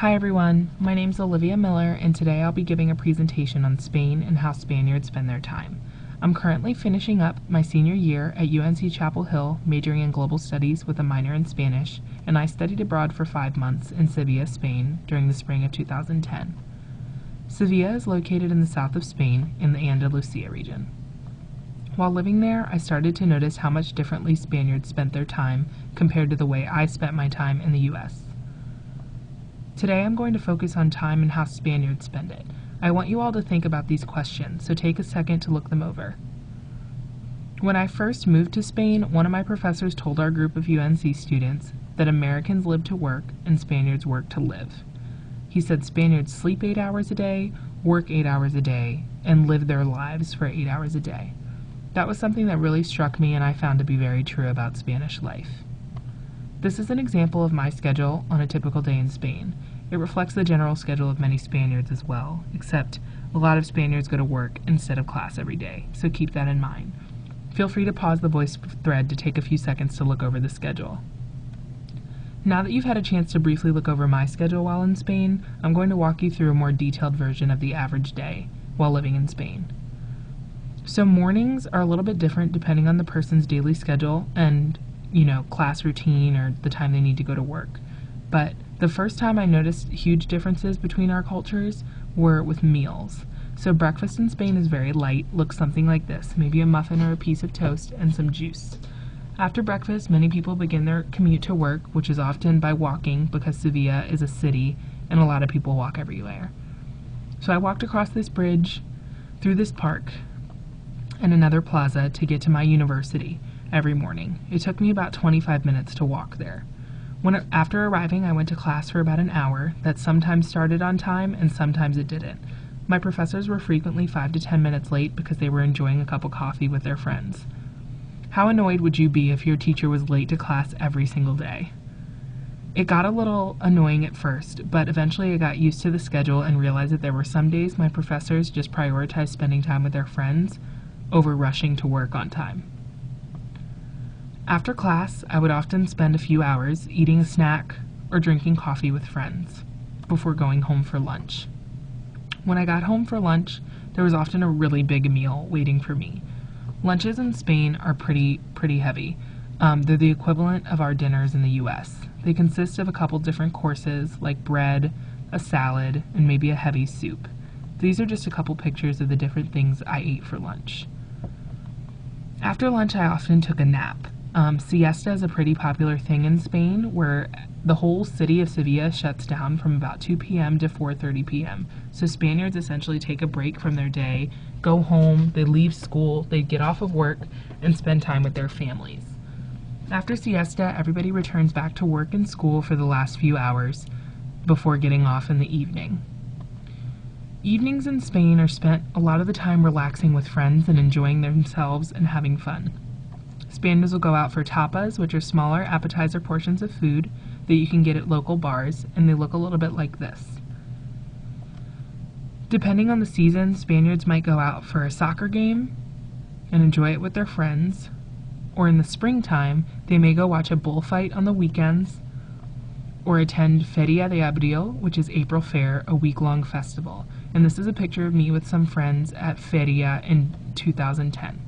Hi everyone, my name's Olivia Miller, and today I'll be giving a presentation on Spain and how Spaniards spend their time. I'm currently finishing up my senior year at UNC Chapel Hill, majoring in global studies with a minor in Spanish, and I studied abroad for 5 months in Sevilla, Spain during the spring of 2010. Sevilla is located in the south of Spain in the Andalusia region. While living there, I started to notice how much differently Spaniards spent their time compared to the way I spent my time in the US. Today I'm going to focus on time and how Spaniards spend it. I want you all to think about these questions, so take a second to look them over. When I first moved to Spain, one of my professors told our group of UNC students that Americans live to work and Spaniards work to live. He said Spaniards sleep 8 hours a day, work 8 hours a day, and live their lives for 8 hours a day. That was something that really struck me and I found to be very true about Spanish life. This is an example of my schedule on a typical day in Spain. It reflects the general schedule of many Spaniards as well, except a lot of Spaniards go to work instead of class every day, so keep that in mind. Feel free to pause the voice thread to take a few seconds to look over the schedule. Now that you've had a chance to briefly look over my schedule while in Spain, I'm going to walk you through a more detailed version of the average day while living in Spain. So mornings are a little bit different depending on the person's daily schedule and class routine or the time they need to go to work. But the first time I noticed huge differences between our cultures were with meals. So breakfast in Spain is very light, looks something like this, maybe a muffin or a piece of toast and some juice. After breakfast, many people begin their commute to work, which is often by walking because Sevilla is a city and a lot of people walk everywhere. So I walked across this bridge, through this park, and another plaza to get to my university every morning. It took me about 25 minutes to walk there. After arriving, I went to class for about an hour that sometimes started on time and sometimes it didn't. My professors were frequently 5 to 10 minutes late because they were enjoying a cup of coffee with their friends. How annoyed would you be if your teacher was late to class every single day? It got a little annoying at first, but eventually I got used to the schedule and realized that there were some days my professors just prioritized spending time with their friends over rushing to work on time. After class, I would often spend a few hours eating a snack or drinking coffee with friends before going home for lunch. When I got home for lunch, there was often a really big meal waiting for me. Lunches in Spain are pretty heavy. They're the equivalent of our dinners in the US. They consist of a couple different courses like bread, a salad, and maybe a heavy soup. These are just a couple pictures of the different things I ate for lunch. After lunch, I often took a nap. Siesta is a pretty popular thing in Spain where the whole city of Sevilla shuts down from about 2 p.m. to 4:30 p.m. So Spaniards essentially take a break from their day, go home, they leave school, they get off of work, and spend time with their families. After siesta, everybody returns back to work and school for the last few hours before getting off in the evening. Evenings in Spain are spent a lot of the time relaxing with friends and enjoying themselves and having fun. Spaniards will go out for tapas, which are smaller appetizer portions of food that you can get at local bars, and they look a little bit like this. Depending on the season, Spaniards might go out for a soccer game and enjoy it with their friends, or in the springtime, they may go watch a bullfight on the weekends, or attend Feria de Abril, which is April Fair, a week-long festival. And this is a picture of me with some friends at Feria in 2010.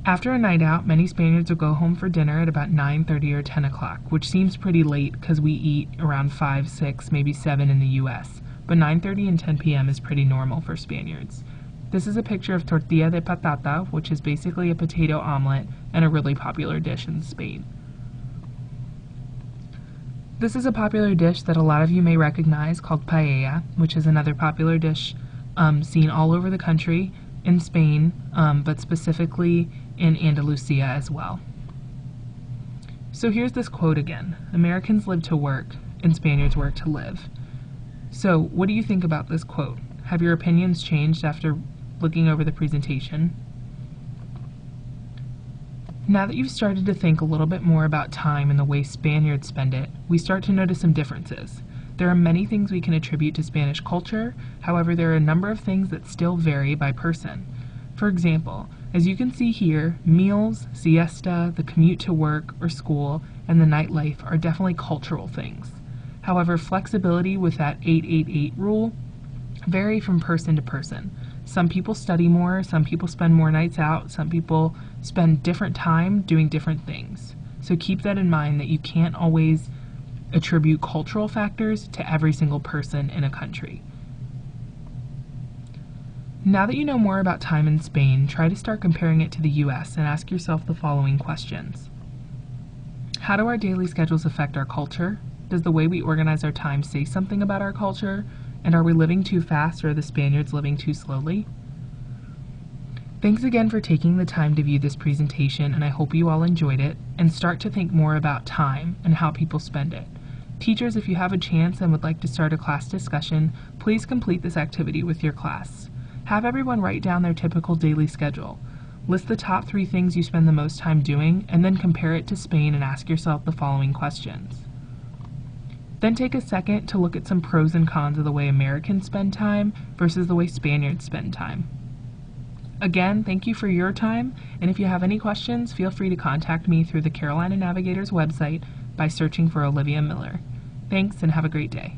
After a night out, many Spaniards will go home for dinner at about 9:30 or 10 o'clock, which seems pretty late because we eat around 5, 6, maybe 7 in the US, but 9:30 and 10 p.m. is pretty normal for Spaniards. This is a picture of tortilla de patata, which is basically a potato omelet and a really popular dish in Spain. This is a popular dish that a lot of you may recognize called paella, which is another popular dish seen all over the country in Spain, but specifically in Andalusia as well. So here's this quote again. Americans live to work and Spaniards work to live. So what do you think about this quote? Have your opinions changed after looking over the presentation? Now that you've started to think a little bit more about time and the way Spaniards spend it, we start to notice some differences. There are many things we can attribute to Spanish culture, however there are a number of things that still vary by person. For example, as you can see here, meals, siesta, the commute to work or school, and the nightlife are definitely cultural things. However, flexibility with that 888 rule vary from person to person. Some people study more, some people spend more nights out, some people spend different time doing different things. So keep that in mind, that you can't always attribute cultural factors to every single person in a country. Now that you know more about time in Spain, try to start comparing it to the US and ask yourself the following questions. How do our daily schedules affect our culture? Does the way we organize our time say something about our culture? And are we living too fast, or are the Spaniards living too slowly? Thanks again for taking the time to view this presentation, and I hope you all enjoyed it and start to think more about time and how people spend it. Teachers, if you have a chance and would like to start a class discussion, please complete this activity with your class. Have everyone write down their typical daily schedule. List the top 3 things you spend the most time doing, and then compare it to Spain and ask yourself the following questions. Then take a second to look at some pros and cons of the way Americans spend time versus the way Spaniards spend time. Again, thank you for your time, and if you have any questions, feel free to contact me through the Carolina Navigators website by searching for Olivia Miller. Thanks, and have a great day.